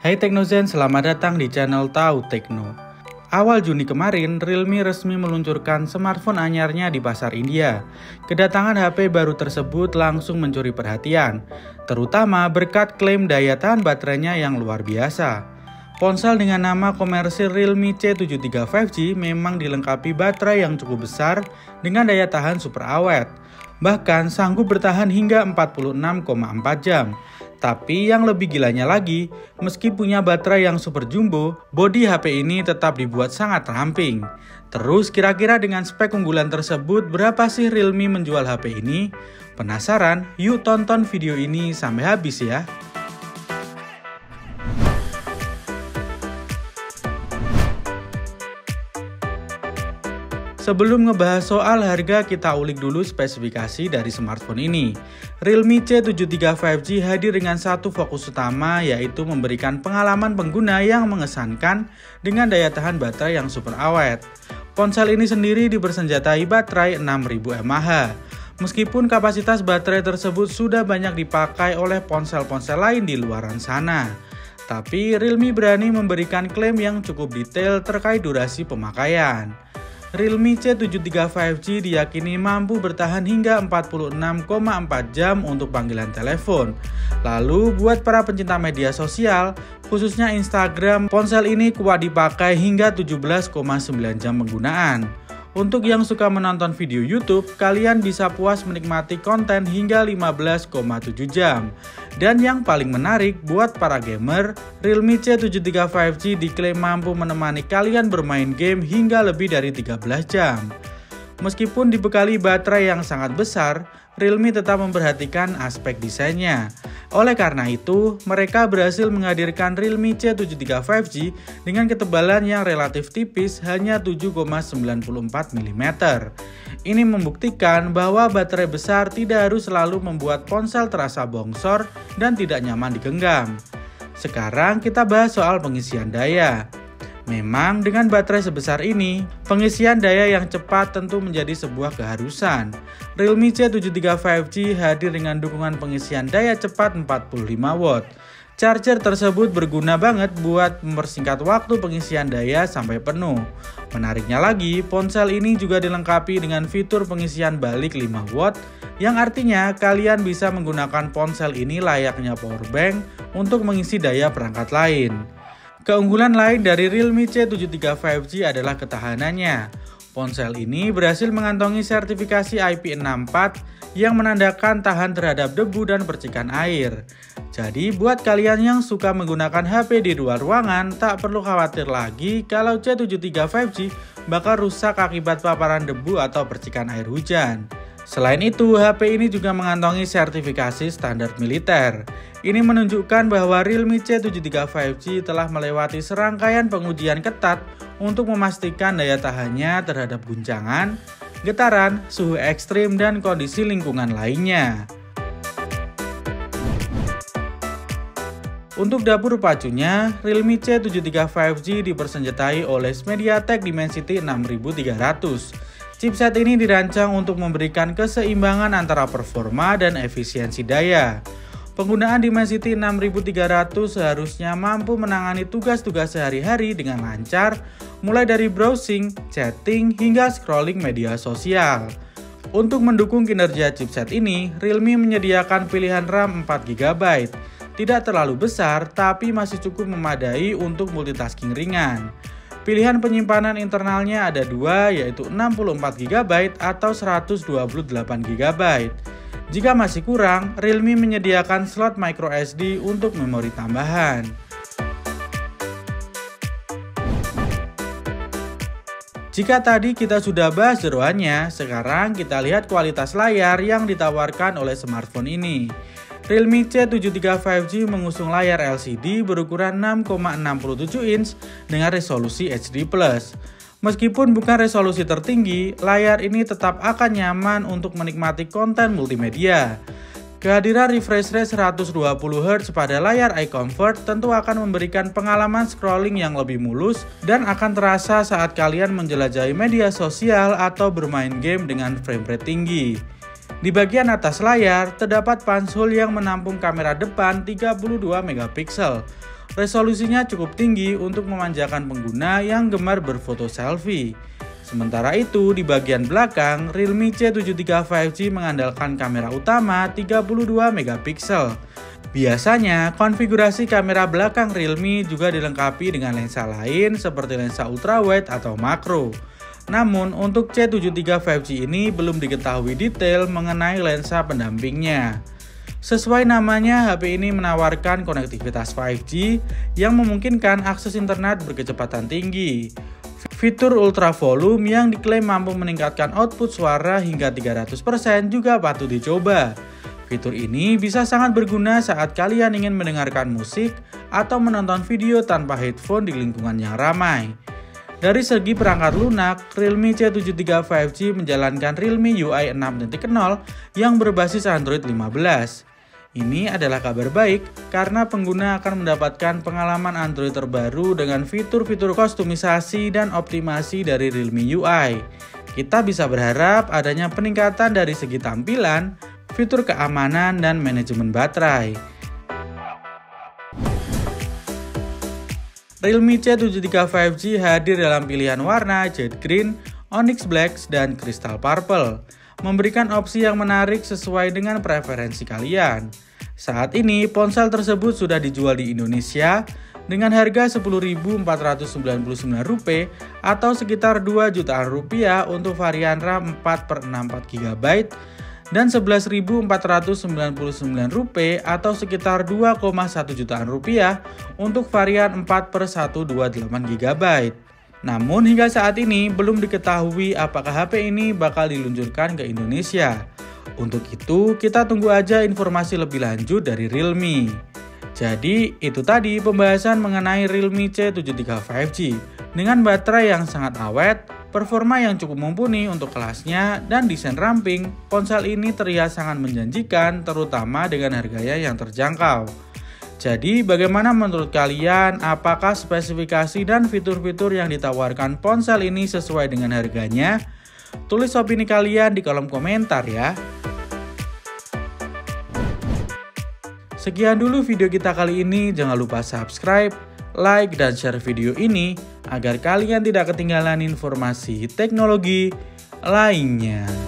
Hai Teknozen, selamat datang di channel Tahu Tekno. Awal Juni kemarin, Realme resmi meluncurkan smartphone anyarnya di pasar India. Kedatangan HP baru tersebut langsung mencuri perhatian, terutama berkat klaim daya tahan baterainya yang luar biasa. Ponsel dengan nama komersil Realme C73 5G memang dilengkapi baterai yang cukup besar dengan daya tahan super awet. Bahkan sanggup bertahan hingga 46,4 jam. Tapi yang lebih gilanya lagi, meski punya baterai yang super jumbo, bodi HP ini tetap dibuat sangat ramping. Terus kira-kira dengan spek unggulan tersebut, berapa sih Realme menjual HP ini? Penasaran? Yuk tonton video ini sampai habis ya. Sebelum ngebahas soal harga, kita ulik dulu spesifikasi dari smartphone ini. Realme C73 5G hadir dengan satu fokus utama, yaitu memberikan pengalaman pengguna yang mengesankan dengan daya tahan baterai yang super awet. Ponsel ini sendiri dipersenjatai baterai 6000 mAh. Meskipun kapasitas baterai tersebut sudah banyak dipakai oleh ponsel-ponsel lain di luaran sana, tapi Realme berani memberikan klaim yang cukup detail terkait durasi pemakaian. Realme C73 5G diyakini mampu bertahan hingga 46,4 jam untuk panggilan telepon. Lalu buat para pencinta media sosial, khususnya Instagram, ponsel ini kuat dipakai hingga 17,9 jam penggunaan. Untuk yang suka menonton video YouTube, kalian bisa puas menikmati konten hingga 15,7 jam. Dan yang paling menarik buat para gamer, Realme C73 5G diklaim mampu menemani kalian bermain game hingga lebih dari 13 jam. Meskipun dibekali baterai yang sangat besar, Realme tetap memperhatikan aspek desainnya. Oleh karena itu, mereka berhasil menghadirkan Realme C73 5G dengan ketebalan yang relatif tipis, hanya 7,94 mm. Ini membuktikan bahwa baterai besar tidak harus selalu membuat ponsel terasa bongsor dan tidak nyaman digenggam. Sekarang kita bahas soal pengisian daya. Memang dengan baterai sebesar ini, pengisian daya yang cepat tentu menjadi sebuah keharusan. Realme C73 5G hadir dengan dukungan pengisian daya cepat 45 watt. Charger tersebut berguna banget buat mempersingkat waktu pengisian daya sampai penuh. Menariknya lagi, ponsel ini juga dilengkapi dengan fitur pengisian balik 5 watt, yang artinya kalian bisa menggunakan ponsel ini layaknya powerbank untuk mengisi daya perangkat lain. Keunggulan lain dari Realme C73 5G adalah ketahanannya. Ponsel ini berhasil mengantongi sertifikasi IP64 yang menandakan tahan terhadap debu dan percikan air. Jadi buat kalian yang suka menggunakan HP di luar ruangan, tak perlu khawatir lagi kalau C73 5G bakal rusak akibat paparan debu atau percikan air hujan. Selain itu, HP ini juga mengantongi sertifikasi standar militer. Ini menunjukkan bahwa Realme C73 5G telah melewati serangkaian pengujian ketat untuk memastikan daya tahannya terhadap guncangan, getaran, suhu ekstrim, dan kondisi lingkungan lainnya. Untuk dapur pacunya, Realme C73 5G dipersenjatai oleh MediaTek Dimensity 6300. Chipset ini dirancang untuk memberikan keseimbangan antara performa dan efisiensi daya. Penggunaan Dimensity 6300 seharusnya mampu menangani tugas-tugas sehari-hari dengan lancar, mulai dari browsing, chatting, hingga scrolling media sosial. Untuk mendukung kinerja chipset ini, Realme menyediakan pilihan RAM 4GB. Tidak terlalu besar, tapi masih cukup memadai untuk multitasking ringan. Pilihan penyimpanan internalnya ada dua, yaitu 64GB atau 128GB. Jika masih kurang, Realme menyediakan slot microSD untuk memori tambahan. Jika tadi kita sudah bahas jeroannya, sekarang kita lihat kualitas layar yang ditawarkan oleh smartphone ini. Realme C73 5G mengusung layar LCD berukuran 6,67 inch dengan resolusi HD+. Meskipun bukan resolusi tertinggi, layar ini tetap akan nyaman untuk menikmati konten multimedia. Kehadiran refresh rate 120Hz pada layar iComfort tentu akan memberikan pengalaman scrolling yang lebih mulus dan akan terasa saat kalian menjelajahi media sosial atau bermain game dengan frame rate tinggi. Di bagian atas layar, terdapat pansul yang menampung kamera depan 32 MP. Resolusinya cukup tinggi untuk memanjakan pengguna yang gemar berfoto selfie. Sementara itu, di bagian belakang, Realme C73 5G mengandalkan kamera utama 32 megapiksel. Biasanya, konfigurasi kamera belakang Realme juga dilengkapi dengan lensa lain seperti lensa ultrawide atau makro. Namun, untuk C73 5G ini belum diketahui detail mengenai lensa pendampingnya. Sesuai namanya, HP ini menawarkan konektivitas 5G yang memungkinkan akses internet berkecepatan tinggi. Fitur ultra volume yang diklaim mampu meningkatkan output suara hingga 300% juga patut dicoba. Fitur ini bisa sangat berguna saat kalian ingin mendengarkan musik atau menonton video tanpa headphone di lingkungan yang ramai. Dari segi perangkat lunak, Realme C73 5G menjalankan Realme UI 6.0 yang berbasis Android 15. Ini adalah kabar baik karena pengguna akan mendapatkan pengalaman Android terbaru dengan fitur-fitur kustomisasi dan optimasi dari Realme UI. Kita bisa berharap adanya peningkatan dari segi tampilan, fitur keamanan, dan manajemen baterai. Realme C73 5G hadir dalam pilihan warna Jade Green, Onyx Black, dan Crystal Purple, memberikan opsi yang menarik sesuai dengan preferensi kalian. Saat ini, ponsel tersebut sudah dijual di Indonesia dengan harga Rp10.499 atau sekitar Rp2 jutaan untuk varian RAM 4/64 GB dan Rp11.499 atau sekitar Rp2,1 jutaan untuk varian 4/128 GB. Namun hingga saat ini belum diketahui apakah HP ini bakal diluncurkan ke Indonesia. Untuk itu kita tunggu aja informasi lebih lanjut dari Realme. Jadi itu tadi pembahasan mengenai Realme C73 5G dengan baterai yang sangat awet, performa yang cukup mumpuni untuk kelasnya, dan desain ramping. Ponsel ini terlihat sangat menjanjikan terutama dengan harganya yang terjangkau. Jadi bagaimana menurut kalian? Apakah spesifikasi dan fitur-fitur yang ditawarkan ponsel ini sesuai dengan harganya? Tulis opini kalian di kolom komentar ya. Sekian dulu video kita kali ini, jangan lupa subscribe, like, dan share video ini agar kalian tidak ketinggalan informasi teknologi lainnya.